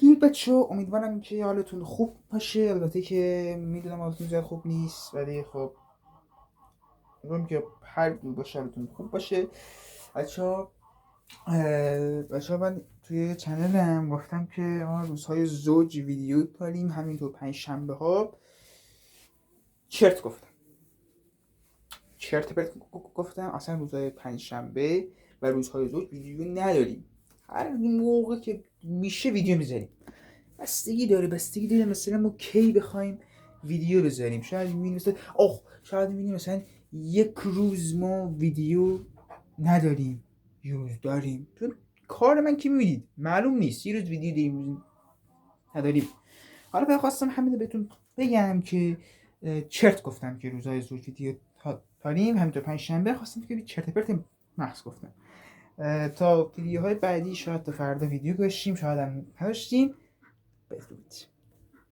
درود بچه‌ها، امیدوارم که حالتون خوب باشه. البته که میدونم حالتون زیاد خوب نیست، ولی خب امیدوارم که هر جور باشه حالتون خوب باشه. بچه‌ها من توی چنلم گفتم که ما روزهای زوج ویدیو داریم، همینطور پنج شنبه ها چرت گفتم، چرت پرت گفتم. اصلا روزهای پنج شنبه و روزهای زوج ویدیو نداریم. هر موقع که میشه ویدیو میذاریم. بستگی داره مثلا ما کی بخوایم ویدیو بذاریم. شاید میبینیم مثلا یک روز ما ویدیو نداریم، یه روز داریم. چون کار من که میبینید معلوم نیست، یه روز ویدیو داریم نداریم. حالا فقط خواستم همین رو بهتون بگم که چرت گفتم که روزهای زوج ویدیو داریم. همینطور پنج شنبه خواستم که چرت پرت محض گفتم. تا ویدیوهای بعدی شاید تا فردا ویدیو داشتیم، شاید هم نداشتیم. بدرود.